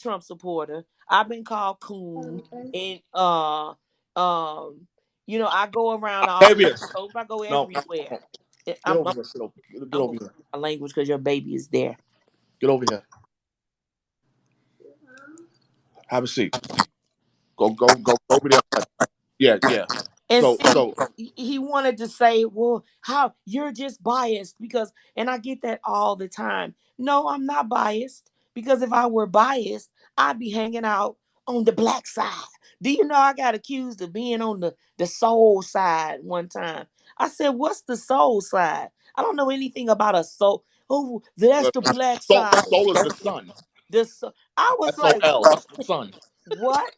Trump supporter. I've been called coon, and I go around all over Fabius. the globe. I go No, everywhere. no. Eh, Get I'm over I'm, here. Get I'm over gonna here. my language because your baby is there. Get over here. Have a seat. Go over there. Yeah, yeah. And So, see, he wanted to say, well, how you're just biased because, and I get that all the time. No, I'm not biased because if I were biased, I'd be hanging out on the black side. Do you know I got accused of being on the soul side one time? I said, what's the soul side? I don't know anything about a soul. Oh, that's the black side. soul is the sun. I was like, SOL. That's the sun. what?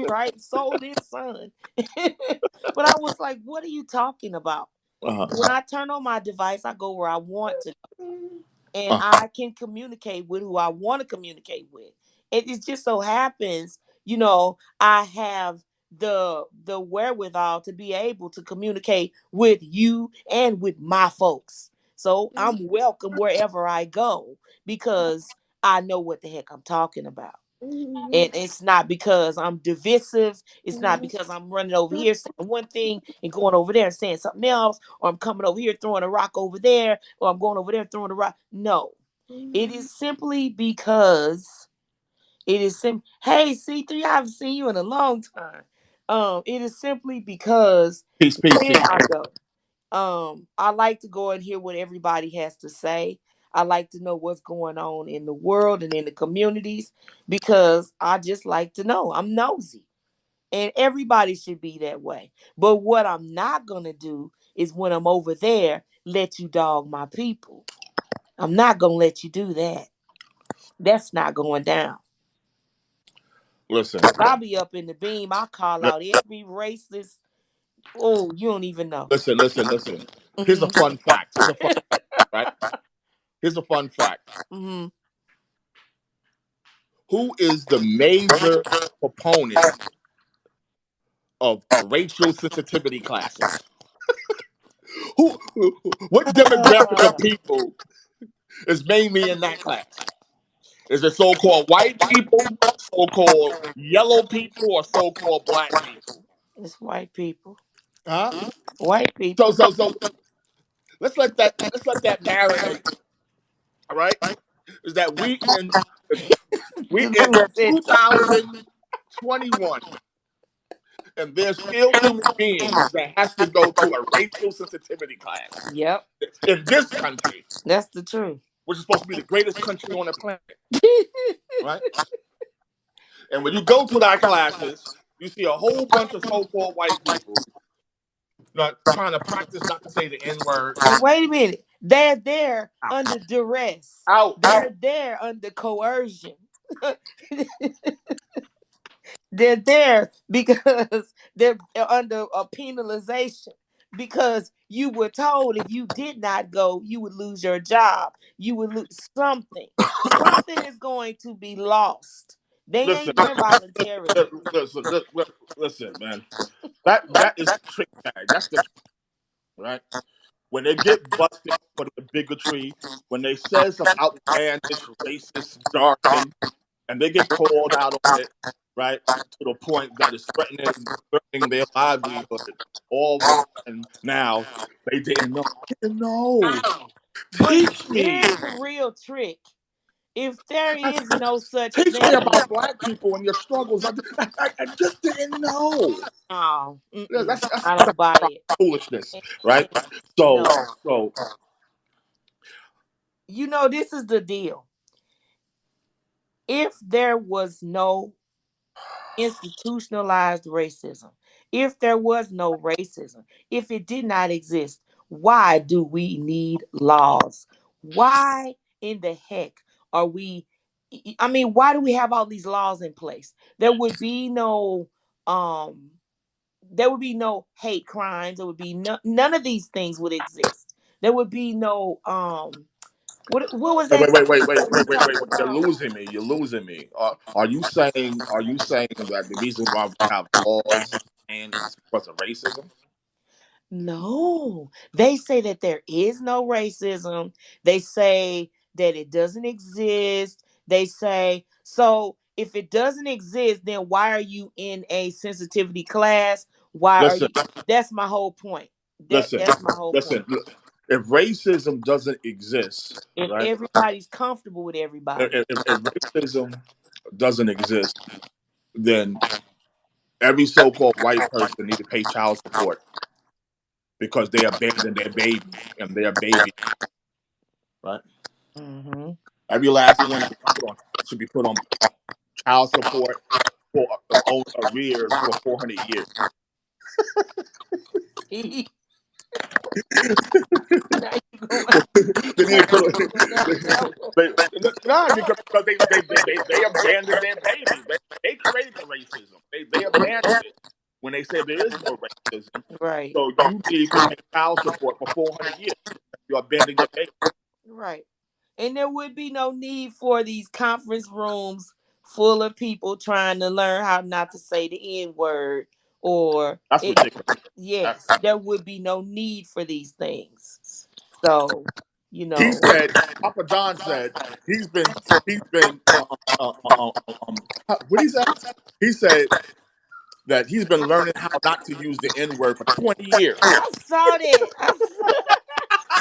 Right? Sold his son. But I was like, what are you talking about? When Uh-huh. I turn on my device, I go where I want to, and Uh, I can communicate with who I want to communicate with. It just so happens, I have the wherewithal to be able to communicate with you and with my folks. So I'm welcome wherever I go because I know what the heck I'm talking about. And it's not because I'm divisive. It's not because I'm running over here saying one thing and going over there and saying something else, or I'm coming over here throwing a rock over there, or I'm going over there throwing a rock. No, it is simply because it is Hey, C3, I haven't seen you in a long time. It is simply because peace, peace, when peace. I go. I like to go and hear what everybody has to say. I like to know what's going on in the world and in the communities because I just like to know. I'm nosy. And everybody should be that way. But what I'm not going to do is when I'm over there, let you dog my people. I'm not going to let you do that. That's not going down. Listen, 'Cause I'll be up in the beam. I call out every racist. Oh, you don't even know. listen. Here's a Hmm. fun fact. Right? Here's a fun fact. Hmm. Who is the major proponent of racial sensitivity classes? What demographic of people is mainly in that class? Is it so-called white people, so-called yellow people, or so-called black people? It's white people. Huh? White So, people. so, so let's let that marinate. All right, is that we in That's it. 2021, and there's still human beings that has to go to a racial sensitivity class Yep, in this country, that's the truth. which is supposed to be the greatest country on the planet, right? And when you go to our classes, you see a whole bunch of so-called white people not trying to practice not to say the N word. Wait a minute. They're there Out, under duress. out. They're there under coercion. They're there because they're under a penalization. Because you were told if you did not go, you would lose your job. You would lose something. Something is going to be lost. They Listen, ain't there voluntarily. listen, man. That is the trick bag. That's the trick, right. When they get busted for the bigotry, when they say some outlandish racist jargon, and they get called out on it, right, to the point that it's threatening their livelihood. All of a sudden, now they didn't know. I didn't know. But Teach me. here's the real trick. If there is no such Teach me thing, about black people and your struggles. I just didn't know. oh, Yeah, mm-mm, that's I don't buy it. foolishness, right? And So, no, so this is the deal. If there was no institutionalized racism, if there was no racism, if it did not exist, why do we need laws? Why in the heck are we? I mean, why do we have all these laws in place? Um, there would be no hate crimes. There would be none of these things would exist. There would be no what was wait, that wait, wait, thing wait, wait, we wait, wait, talked wait, wait. You're about? losing me. You're losing me. Are you saying that the reason why we have laws and is because of racism? No, they say that there is no racism. They say that it doesn't exist. They say so. If it doesn't exist, then why are you in a sensitivity class? Why are Listen, you? That's my whole point. listen, That's my whole point. listen. If racism doesn't exist, If right? everybody's comfortable with everybody, If racism doesn't exist, then every so-called white person need to pay child support because they abandoned their baby and their baby, right? hmm Every last one should be put on child support for arrears for 400 years. now you going They need now to put you going down that they, nah, because they abandoned their baby. They created the racism. They abandoned it when they said there is no racism. right, So you need to pay child support for 400 years. You abandoned your baby. right. And there would be no need for these conference rooms full of people trying to learn how not to say the N word or That's it. ridiculous. That, Yes, there would be no need for these things. So, you he know, said, Papa John said he's been what he said? He said that he's been learning how not to use the N word for 20 years. I saw that.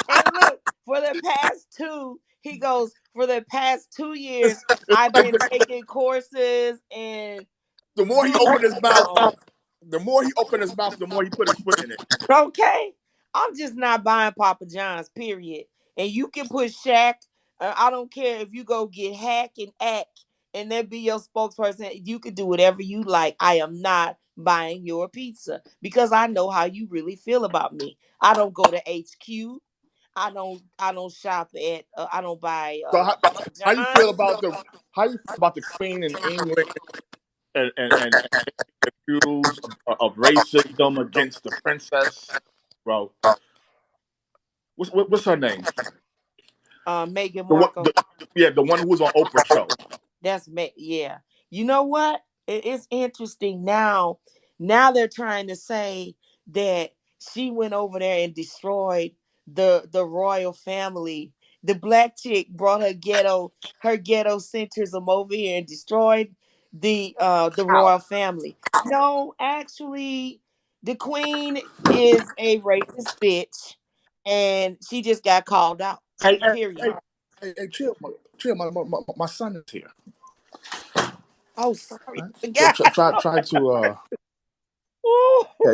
And look, for the past two, he goes, for the past 2 years, It's I've like been taking courses and the more he doing, opened his mouth, the more he put his foot in it. okay. I'm just not buying Papa John's, period. And you can put Shaq. I don't care if you go get Hack and Act and then be your spokesperson. You can do whatever you like. I am not buying your pizza because I know how you really feel about me. I don't go to HQ. I don't shop at I don't buy So Papa how you feel John's. about the Queen in England and accused of racism against the princess, bro? What's her name? Meghan The one, Markle. yeah, the one who was on Oprah show. Yeah. You know what? It's interesting now. Now they're trying to say that she went over there and destroyed the royal family. The black chick brought her ghetto centrism over here and destroyed the How? royal family. No, actually, the queen is a racist bitch, and she just got called out. Hey, hey, Period. hey, hey, chill, chill. My son is here. Oh, sorry, Right? I forgot. Try to Ooh, yeah,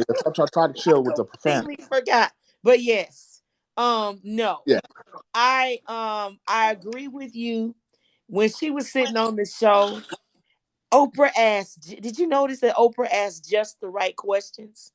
try to chill with the profanity. completely forgot. But yes, no, Yeah. I agree with you. When she was sitting on the show, Oprah asked. Did you notice that Oprah asked just the right questions?